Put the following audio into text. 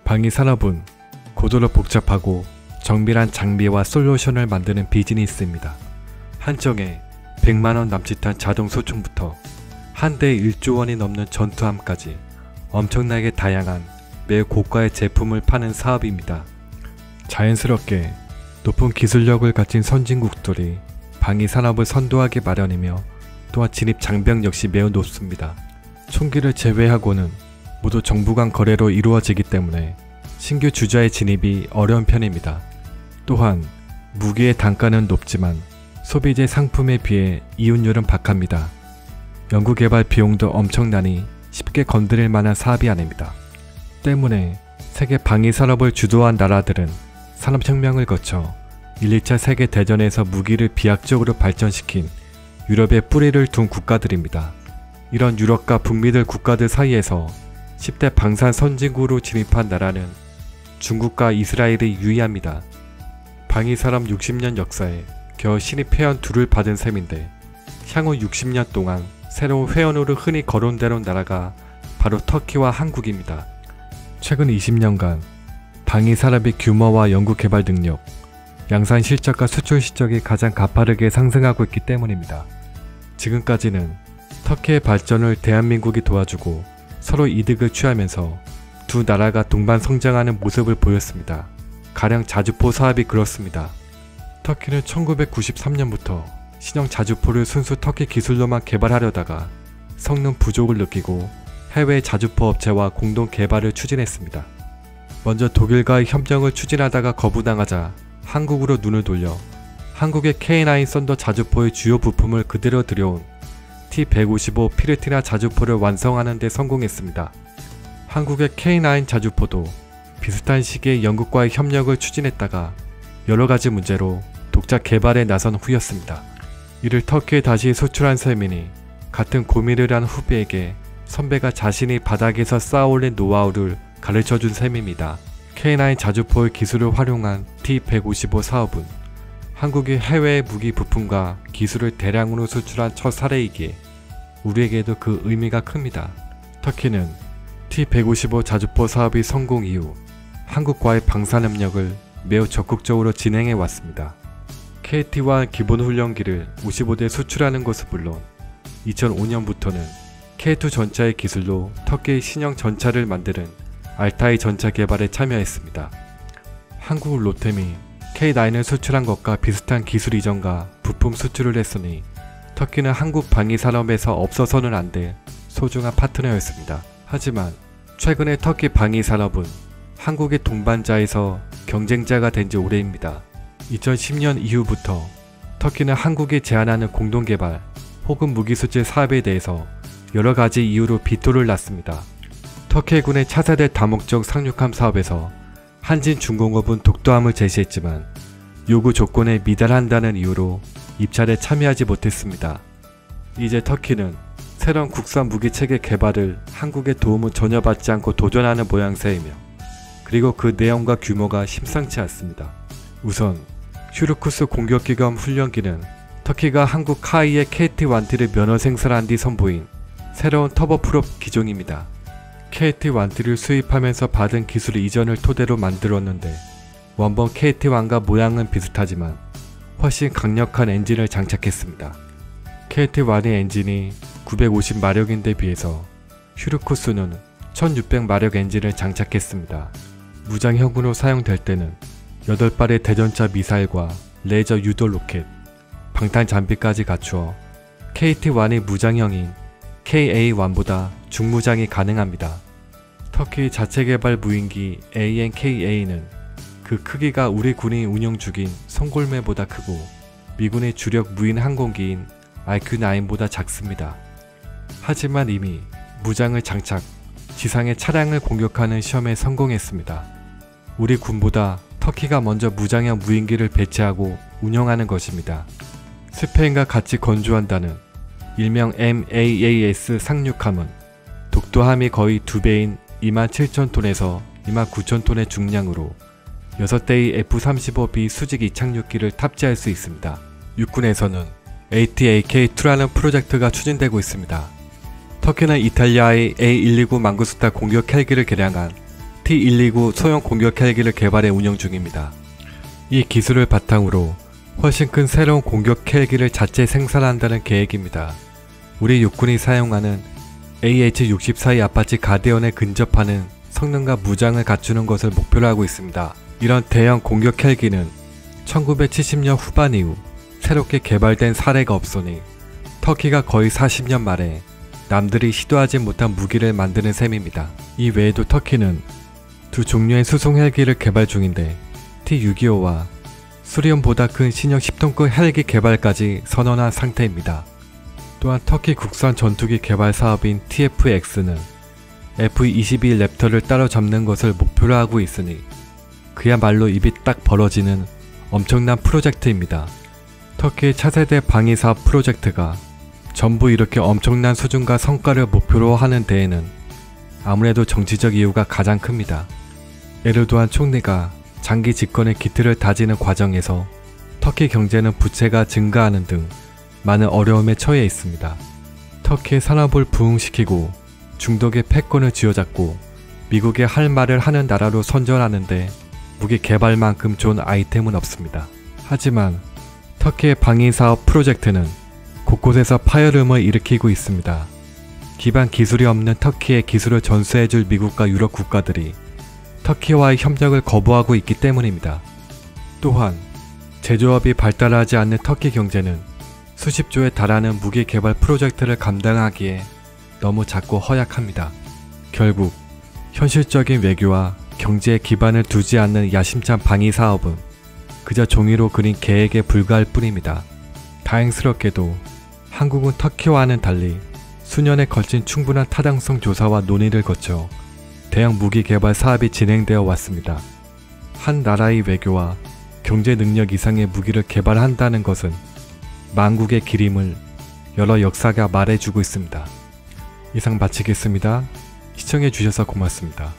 방위 산업은 고도로 복잡하고 정밀한 장비와 솔루션을 만드는 비즈니스입니다. 한정에 100만원 남짓한 자동 소총부터 한 대에 1조 원이 넘는 전투함까지 엄청나게 다양한 매우 고가의 제품을 파는 사업입니다. 자연스럽게 높은 기술력을 가진 선진국들이 방위 산업을 선도하기 마련이며 또한 진입 장벽 역시 매우 높습니다. 총기를 제외하고는 모두 정부 간 거래로 이루어지기 때문에 신규 주자의 진입이 어려운 편입니다. 또한 무기의 단가는 높지만 소비재 상품에 비해 이윤율은 박합니다. 연구개발 비용도 엄청나니 쉽게 건드릴 만한 사업이 아닙니다. 때문에 세계 방위 산업을 주도한 나라들은 산업혁명을 거쳐 1, 2차 세계대전에서 무기를 비약적으로 발전시킨 유럽에 뿌리를 둔 국가들입니다. 이런 유럽과 북미들 국가들 사이에서 10대 방산 선진국으로 진입한 나라는 중국과 이스라엘이 유일합니다. 방위 산업 60년 역사에 겨우 신입 회원 둘을 받은 셈인데 향후 60년 동안 새로운 회원으로 흔히 거론되는 나라가 바로 터키와 한국입니다. 최근 20년간 방위 산업의 규모와 연구개발 능력, 양산 실적과 수출 실적이 가장 가파르게 상승하고 있기 때문입니다. 지금까지는 터키의 발전을 대한민국이 도와주고 서로 이득을 취하면서 두 나라가 동반 성장하는 모습을 보였습니다. 가령 자주포 사업이 그렇습니다. 터키는 1993년부터 신형 자주포를 순수 터키 기술로만 개발하려다가 성능 부족을 느끼고 해외 자주포 업체와 공동 개발을 추진했습니다. 먼저 독일과의 협력을 추진하다가 거부당하자 한국으로 눈을 돌려 한국의 K9 썬더 자주포의 주요 부품을 그대로 들여온 T155 피르티나 자주포를 완성하는 데 성공했습니다. 한국의 K9 자주포도 비슷한 시기에 영국과의 협력을 추진했다가 여러가지 문제로 독자 개발에 나선 후였습니다. 이를 터키에 다시 수출한 셈이니 같은 고민을 한 후배에게 선배가 자신이 바닥에서 쌓아올린 노하우를 가르쳐준 셈입니다. K9 자주포의 기술을 활용한 T155 사업은 한국이 해외 무기 부품과 기술을 대량으로 수출한 첫 사례이기에 우리에게도 그 의미가 큽니다. 터키는 T155 자주포 사업이 성공 이후 한국과의 방산협력을 매우 적극적으로 진행해 왔습니다. KT-1 기본훈련기를 55대 수출하는 것은 물론 2005년부터는 K2 전차의 기술로 터키의 신형 전차를 만드는 알타이 전차 개발에 참여했습니다. 한국 로템이 K9을 수출한 것과 비슷한 기술 이전과 부품 수출을 했으니 터키는 한국 방위 산업에서 없어서는 안 될 소중한 파트너였습니다. 하지만 최근에 터키 방위 산업은 한국의 동반자에서 경쟁자가 된 지 오래입니다. 2010년 이후부터 터키는 한국이 제안하는 공동개발 혹은 무기수출 사업에 대해서 여러가지 이유로 비토를 놨습니다. 터키 해군의 차세대 다목적 상륙함 사업에서 한진중공업은 독도함을 제시했지만 요구 조건에 미달한다는 이유로 입찰에 참여하지 못했습니다. 이제 터키는 새로운 국산 무기체계 개발을 한국의 도움은 전혀 받지 않고 도전하는 모양새이며 그리고 그 내용과 규모가 심상치 않습니다. 우선 휴르쿠스 공격기 겸 훈련기는 터키가 한국 카이의 KT-1T를 면허 생산한 뒤 선보인 새로운 터보프롭 기종입니다. KT-1T를 수입하면서 받은 기술 이전을 토대로 만들었는데 원본 KT-1과 모양은 비슷하지만 훨씬 강력한 엔진을 장착했습니다. KT-1의 엔진이 950마력인데 비해서 휴르쿠스는 1600마력 엔진을 장착했습니다. 무장형으로 사용될 때는 8발의 대전차 미사일과 레이저 유도 로켓, 방탄 장비까지 갖추어 KT-1의 무장형인 KA-1보다 중무장이 가능합니다. 터키 자체 개발 무인기 AN/KA는 그 크기가 우리 군이 운용 중인 송골매보다 크고 미군의 주력 무인 항공기인 RQ-9보다 작습니다. 하지만 이미 무장을 장착, 지상의 차량을 공격하는 시험에 성공했습니다. 우리 군보다 터키가 먼저 무장형 무인기를 배치하고 운영하는 것입니다. 스페인과 같이 건조한다는 일명 MAAS 상륙함은 독도함이 거의 2배인 27,000톤에서 29,000톤의 중량으로 6대의 F-35B 수직 이착륙기를 탑재할 수 있습니다. 육군에서는 AT-AK-2라는 프로젝트가 추진되고 있습니다. 터키는 이탈리아의 A129 망구스타 공격 헬기를 개량한 T-129 소형 공격 헬기를 개발해 운영 중입니다. 이 기술을 바탕으로 훨씬 큰 새로운 공격 헬기를 자체 생산한다는 계획입니다. 우리 육군이 사용하는 AH-64E 아파치 가디언에 근접하는 성능과 무장을 갖추는 것을 목표로 하고 있습니다. 이런 대형 공격 헬기는 1970년 후반 이후 새롭게 개발된 사례가 없으니 터키가 거의 40년 만에 남들이 시도하지 못한 무기를 만드는 셈입니다. 이 외에도 터키는 두 종류의 수송 헬기를 개발 중인데 T-625와 수리온보다 큰 신형 10톤급 헬기 개발까지 선언한 상태입니다. 또한 터키 국산 전투기 개발 사업인 TFX는 F-22 랩터를 따라잡는 것을 목표로 하고 있으니 그야말로 입이 딱 벌어지는 엄청난 프로젝트입니다. 터키의 차세대 방위사업 프로젝트가 전부 이렇게 엄청난 수준과 성과를 목표로 하는 데에는 아무래도 정치적 이유가 가장 큽니다. 에르도안 총리가 장기 집권의 기틀을 다지는 과정에서 터키 경제는 부채가 증가하는 등 많은 어려움에 처해 있습니다. 터키의 산업을 부흥시키고 중독의 패권을 쥐어잡고 미국의 할 말을 하는 나라로 선전하는데 무기 개발만큼 좋은 아이템은 없습니다. 하지만 터키의 방위사업 프로젝트는 곳곳에서 파열음을 일으키고 있습니다. 기반 기술이 없는 터키의 기술을 전수해줄 미국과 유럽 국가들이 터키와의 협력을 거부하고 있기 때문입니다. 또한 제조업이 발달하지 않는 터키 경제는 수십조에 달하는 무기 개발 프로젝트를 감당하기에 너무 작고 허약합니다. 결국 현실적인 외교와 경제에 기반을 두지 않는 야심찬 방위 사업은 그저 종이로 그린 계획에 불과할 뿐입니다. 다행스럽게도 한국은 터키와는 달리 수년에 걸친 충분한 타당성 조사와 논의를 거쳐 대형 무기 개발 사업이 진행되어 왔습니다. 한 나라의 외교와 경제 능력 이상의 무기를 개발한다는 것은 만국의 길임을 여러 역사가 말해주고 있습니다. 이상 마치겠습니다. 시청해주셔서 고맙습니다.